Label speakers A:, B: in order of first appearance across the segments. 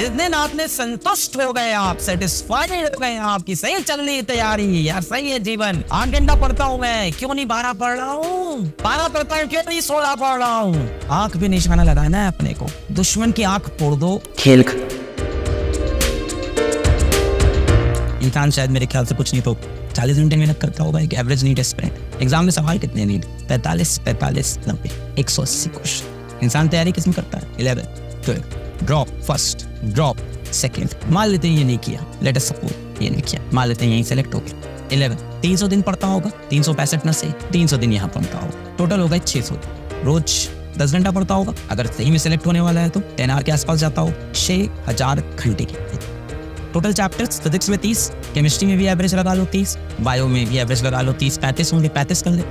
A: जिस दिन आपने संतुष्ट हो गए, आप सेटिस्फाइड हो गए, आपकी सही चल रही तैयारी, यार सही है जीवन। 8 घंटा पढ़ता हूँ मैं, क्यों नहीं 12 पढ़ रहा हूँ? 12 पढ़ता हूँ, क्यों नहीं 16 पढ़ रहा हूँ? आंख पे निशाना लगाना है अपने को, दुश्मन की आंख फोड़ दो।
B: खेल
A: इंसान शायद मेरे ख्याल से कुछ नहीं तो 40 घंटे मेहनत करता होगा एक एवरेज नीट एस्पिरेंट। एग्जाम में सवाल कितने नीट? 45, 90, 180 क्वेश्चन। इंसान तैयारी किसमें करता है? 11, 12, ड्रॉप फर्स्ट, ड्रॉप सेकंड। मान लेते हैं ये नहीं किया, लेट अस सपोज ये नहीं किया, मान लेते हैं यहीं सेलेक्ट हो गया। 11, 300 दिन पढ़ता होगा, 365 में से 300 दिन यहाँ पढ़ता होगा, टोटल होगा 600। रोज 10 घंटा पढ़ता होगा, अगर सही में सेलेक्ट होने वाला है तो 10 आवर के आसपास जाता हो, 6000 घंटे की। टोटल चैप्टर्स फिजिक्स में 30, केमिस्ट्री में भी एवरेज लगा लो 30, बायो में भी एवरेज लगा लो 30, 35 होंगे, 35 कर ले,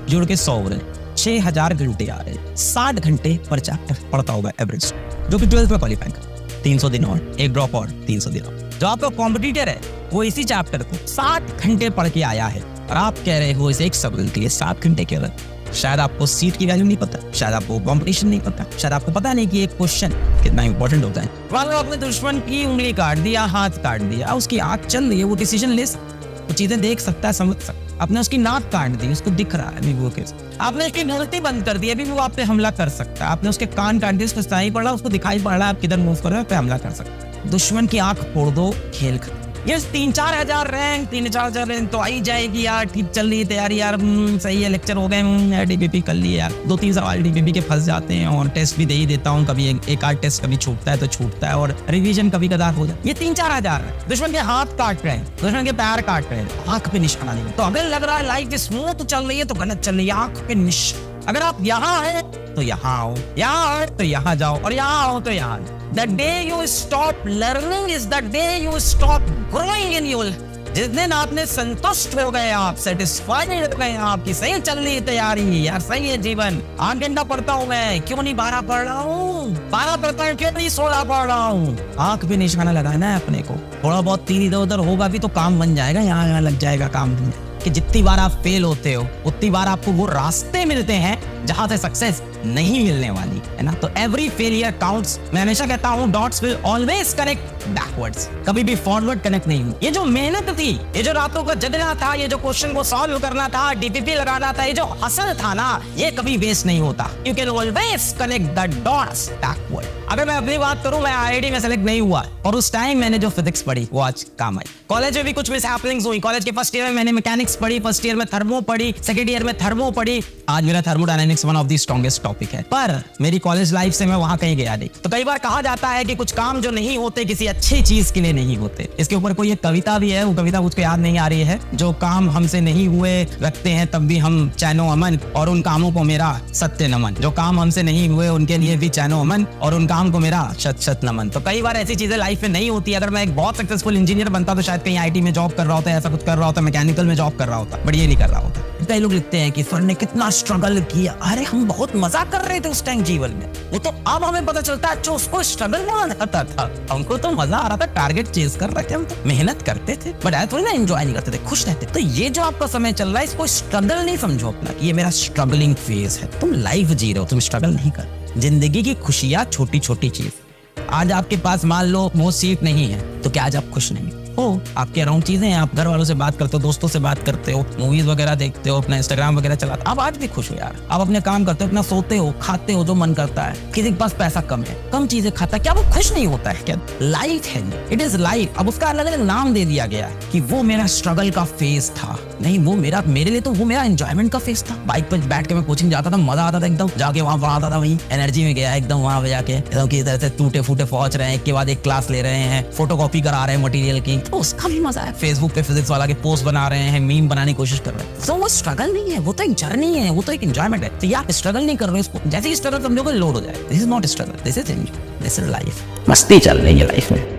A: जोड़ के 100 हो रहे, 6000 घंटे आ रहे। 60 घंटे पर चैप्टर पढ़ता होगा एवरेज, जो कि 12th में क्वालिफाई कर। 300 दिन और एक ड्रॉप और 300 दिन और। जो आपका कॉम्पिटिटर है वो इसी चैप्टर को 60 घंटे पढ़ के आया है और आप कह रहे हो इसे एक सवाल के लिए 7 घंटे क्यों? शायद आपको सीट की वैल्यू नहीं पता, शायद आपको कंपटीशन नहीं पता, शायद आपको पता नहीं कि एक क्वेश्चन कितना इंपॉर्टेंट होता है। वालों अपने दुश्मन की उंगली काट दिया, हाथ काट दिया, उसकी आंख चल रही है, वो डिसीजन ले सकता, वो चीजें देख सकता है, समझ सकता है। आपने उसकी नाक काट दी, उसको दिख रहा है अभी वो केस। आपने उसकी गलती बंद कर दी, अभी वो आप पे हमला कर सकता है। आपने उसके कान काट दिए, उसको सही पड़ रहा, उसको दिखाई पड़ रहा है, आप किधर मूव कर रहे हो, पे हमला कर सकता है। दुश्मन की आंख फोड़ दो, खेल खत्म। ये 3-4 हजार रैंक, 3-4 हजार रैंक तो आई जाएगी यार, ठीक चल रही है तैयारी यार, सही है, लेक्चर हो गए, डीपीपी कर लिए यार, 2-3 सवाल डीपीपी के फंस जाते हैं और टेस्ट भी दे ही देता हूँ, कभी एक आध टेस्ट कभी छूटता है तो छूटता है और रिवीजन कभी कदार हो जाए। ये 3-4 हजार दुश्मन के हाथ काट रहे हैं, दुश्मन के पैर काट रहे हैं, आंख पे निशाना नहीं। तो अगर लग रहा है लाइफ स्मूथ चल रही है तो गलत चल रही है, आंख पे निशाना। अगर आप यहाँ हैं तो यहाँ आओ, यहाँ आओ तो यहाँ जाओ, और यहाँ आओ तो यहाँ। The day you stop learning is the day you stop growing in your life. जिस दिन आपने संतुष्ट हो गए, आप सेटिस्फाइड हो गए, आपकी सही चल रही तैयारी, यार सही है जीवन। 8 घंटा पढ़ता हूँ मैं, क्यों नहीं 12 पढ़ रहा हूँ? 12 पढ़ता हूँ, क्यों नहीं 16 पढ़ रहा हूँ? आंख पे निशाना लगाना है अपने को, थोड़ा बहुत तीर इधर उधर होगा भी तो काम बन जाएगा, यहाँ लग जाएगा काम कि जितनी बार आप फेल होते हो उतनी बार आपको वो रास्ते मिलते हैं जहां से सक्सेस नहीं मिलने वाली है ना। तो एवरी फेलियर काउंट्स। मैं हमेशा कहता हूँ dots will always connect backwards, कभी भी फॉरवर्ड कनेक्ट नहीं हुई। ये जो मेहनत थी, ये जो रातों को जगना था, ये जो क्वेश्चन को सॉल्व करना था, डीपीपी लगाना था, ये जो हसल था ना, ये कभी वेस्ट नहीं होता। You can always connect the dots backward. अगर मैं अपनी बात करूं, मैं आईआईटी में सेलेक्ट नहीं हुआ और उस टाइम मैंने जो फिजिक्स पढ़ी वो आज काम आई। कॉलेज में भी कुछ मिसहैपनिंग्स हुई। कॉलेज के फर्स्ट ईयर में मैंने मैकेनिक्स पढ़ी, फर्स्ट ईयर में थर्मो पढ़ी, सेकंड ईयर में थर्मो पढ़ी। आज मेरा thermodynamics one of the strongest topic है, पर मेरी कॉलेज लाइफ से मैं वहां कहीं गया नहीं। तो कई बार कहा जाता है कि कुछ काम जो नहीं होते किसी अच्छी चीज के लिए नहीं होते। इसके ऊपर कोई एक कविता भी है, वो कविता मुझको याद नहीं आ रही है। जो काम हमसे नहीं हुए रखते हैं तब भी हम चैनो अमन, और उन कामों को मेरा सत्य नमन। जो काम हमसे नहीं हुए उनके लिए भी चैनो अमन, और उन काम को मेरा शत शत नमन। तो कई बार ऐसी चीजें लाइफ में नहीं होती। अगर मैं एक बहुत सक्सेसफुल इंजीनियर बनता तो शायद कहीं आईटी में जॉब कर रहा होता, ऐसा कुछ कर रहा होता, मैकेनिकल में जॉब कर रहा होता, बट ये नहीं कर रहा होता। कई लोग लिखते हैं कि सर ने कितना स्ट्रगल किया। अरे हम बहुत मजा कर रहे थे उस टाइम जीवन में, वो तो अब हमें पता चलता है जो उसको स्ट्रगल नहीं आता था। हमको तो मजा आ रहा था, टारगेट चेज कर रहे थे, हम तो मेहनत करते थे, बट ऐसा थोड़ी ना एंजॉय नहीं करते थे, खुश रहते। तो ये जो आपका समय चल रहा है, इसको स्ट्रगल नहीं समझो अपना कि ये मेरा स्ट्रगलिंग फेज है। तुम लाइफ जी रहे हो, तुम स्ट्रगल नहीं कर। जिंदगी की खुशियां छोटी छोटी चीज। आज आपके पास मान लो वो सीट नहीं है तो क्या आज आप खुश नहीं हो? आपके अराउंड चीजें हैं, आप घर वालों से बात करते हो, दोस्तों से बात करते हो, मूवीज वगैरह देखते हो, अपना इंस्टाग्राम वगैरह चलाते हो। आप आज भी खुश हो यार, आप अपने काम करते हो, अपना सोते हो, खाते हो जो मन करता है। किसी के पास पैसा कम है, कम चीजें खाता है, क्या वो खुश नहीं होता है? क्या लाइफ है? It is life. अब उसका अलग अलग नाम दे दिया गया है कि वो मेरा स्ट्रगल का फेज था। नहीं, वो मेरे लिए तो वो मेरा एंजॉयमेंट का फेज था। बाइक पर बैठ के मैं कोचिंग जाता था, मजा आता था एकदम, जाके वहां पढ़ाता था, वही एनर्जी में गया एकदम, वहां पे जाके एकदम की तरह से टूटे फूटे पहुंच रहे हैं, एक के बाद एक क्लास ले रहे हैं, फोटोकॉपी करा रहे हैं मटेरियल की, तो उसका भी मजा है। फेसबुक पे फिजिक्स वाला के पोस्ट बना रहे हैं, मीम बनाने की कोशिश कर रहे हैं। तो वो स्ट्रगल नहीं है, वो तो एक जर्नी है, वो तो एक एंजॉयमेंट है। तो आप स्ट्रगल नहीं कर रहे हो, इसको जैसे ही स्ट्रगल समझोगे लोड हो जाए। This is not struggle, this is enjoy, this is life.
B: मस्ती चल रही है लाइफ में।